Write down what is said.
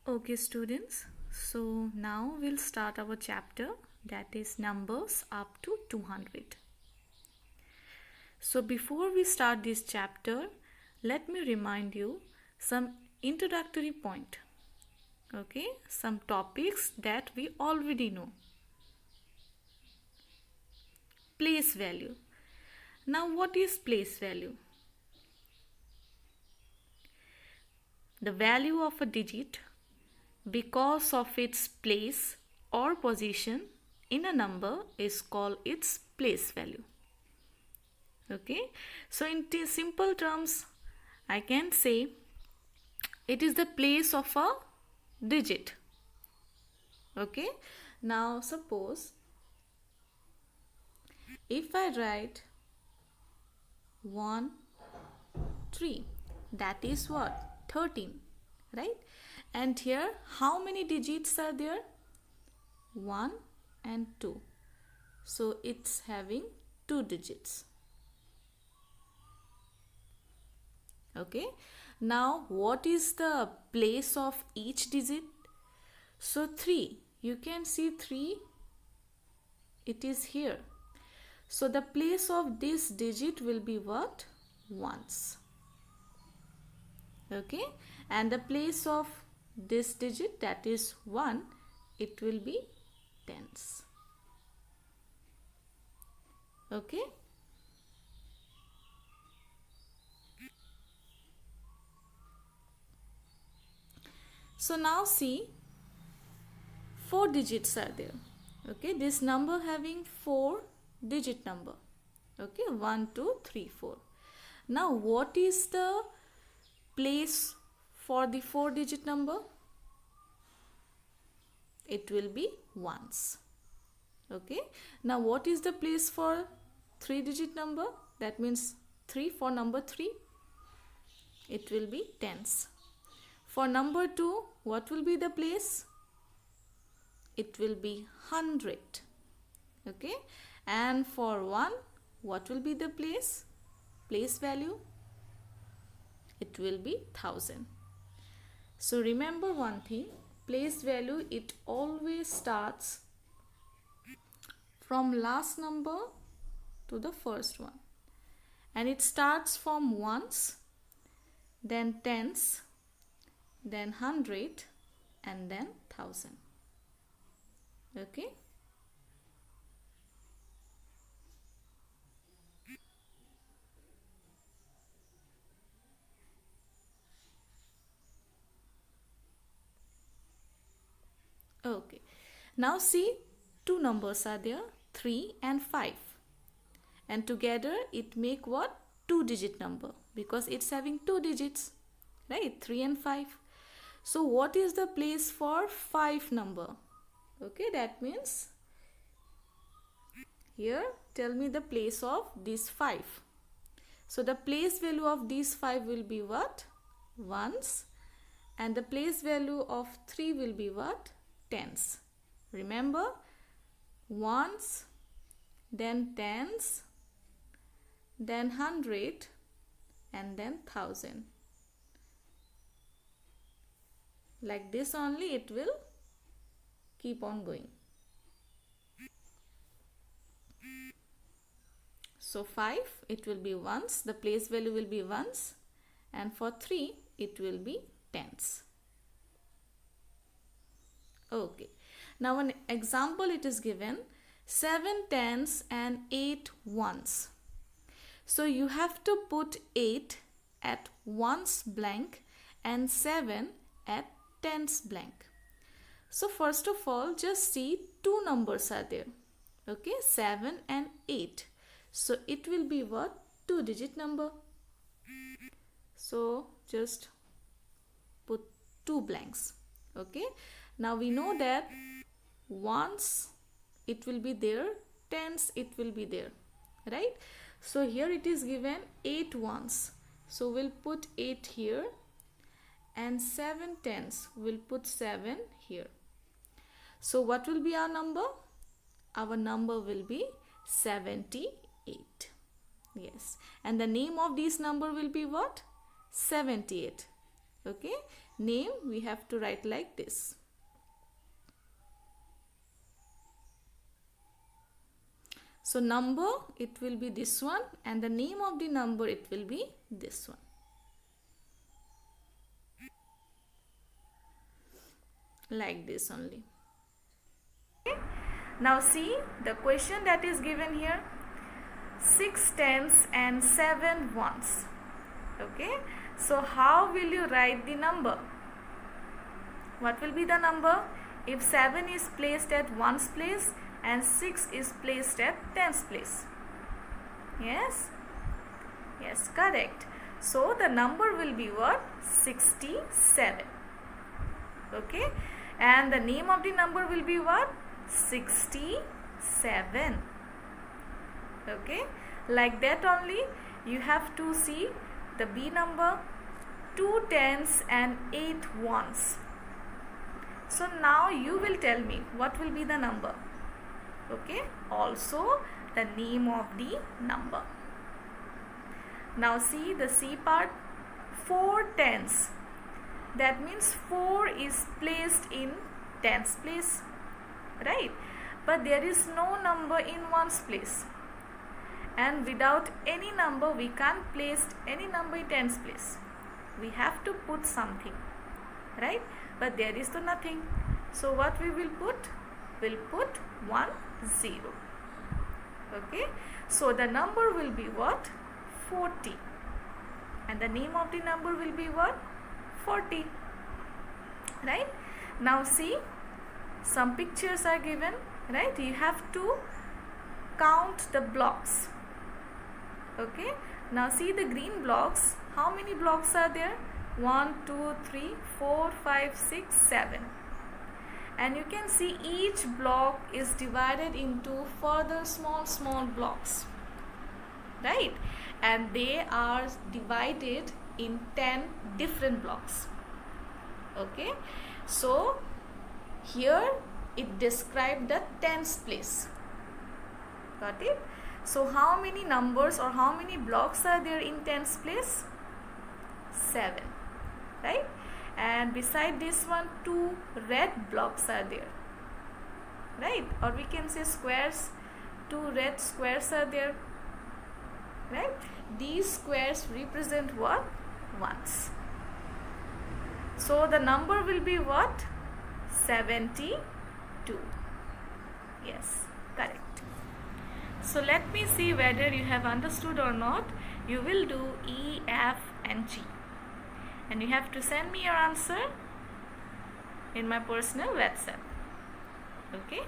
Okay, students. So now we'll start our chapter, that is numbers up to 200. So before we start this chapter, let me remind you some introductory point. Okay, some topics that we already know. Place value. Now what is place value? The value of a digit because of its place or position in a number is called its place value. Okay, so in simple terms I can say it is the place of a digit. Okay, now suppose if I write 1 3, that is what, 13, right? And here how many digits are there? 1 and 2, so it's having 2 digits. Okay, now what is the place of each digit? So 3, you can see 3, it is here. So the place of this digit will be what? Ones. Okay, and the place of this digit, that is 1, it will be tens. Okay, so now see, 4 digits are there. Okay, this number having 4 digit number. Okay, 1 2 3 4. Now what is the place for the 4 digit number? It will be ones. Okay, now what is the place for 3 digit number? That means 3 for number 3, it will be tens. For number 2, what will be the place? It will be 100. Okay, and for 1, what will be the place value? It will be 1000. So remember one thing, place value, it always starts from last number to the first one, and it starts from ones, then tens, then 100, and then 1000. Okay, okay, now see, two numbers are there, 3 and 5, and together it make what? 2 digit number, because it's having 2 digits, right? 3 and 5. So what is the place for 5 number? Okay, that means here tell me the place of these 5. So the place value of these 5 will be what? Ones, and the place value of 3 will be what? Tens. Remember, ones, then tens, then 100, and then 1000. Like this only it will keep on going. So 5, it will be ones, the place value will be ones, and for 3 it will be tens. Okay, now an example it is given, 7 tens and 8 ones. So you have to put 8 at ones blank and 7 at tens blank. So first of all, just see, two numbers are there. Okay, 7 and 8. So it will be what? 2 digit number. So just put 2 blanks. Okay, now we know that ones it will be there, tens it will be there, right? So here it is given 8 ones, so we'll put 8 here, and 7 tens, we'll put 7 here. So what will be our number? Our number will be 78. Yes, and the name of this number will be what? 78. Okay, name we have to write like this. So number, it will be this one, and the name of the number, it will be this one. Like this only. Okay. Now see the question that is given here. 6 tens and 7 ones. Okay. So how will you write the number? What will be the number if 7 is placed at 1's place and 6 is placed at 10's place? Yes? Yes, correct. So the number will be what? 67. Okay. And the name of the number will be what? 67. Okay. Like that only, you have to see the B number, 2 tens and 8 ones. So now you will tell me what will be the number. Okay. Also the name of the number. Now see the C part, 4 tens. That means 4 is placed in 10's place, right? But there is no number in 1's place. And without any number, we can't place any number in 10's place. We have to put something, right? But there is nothing. So what we will put? We'll put 1, 0. Okay. So the number will be what? 40. And the name of the number will be what? 40. Right. Now see, some pictures are given, right? You have to count the blocks. Okay. Now see the green blocks. How many blocks are there? 1, 2, 3, 4, 5, 6, 7. And you can see each block is divided into further small blocks, right? And they are divided in 10 different blocks. Okay. So here it describes the 10th place. Got it? So how many numbers or how many blocks are there in 10th place? 7. Right? And beside this one, 2 red blocks are there. Right? Or we can say squares. 2 red squares are there. Right? These squares represent what? Ones. So the number will be what? 72. Yes, correct. So let me see whether you have understood or not. You will do E, F and G. And you have to send me your answer in my personal WhatsApp. Okay.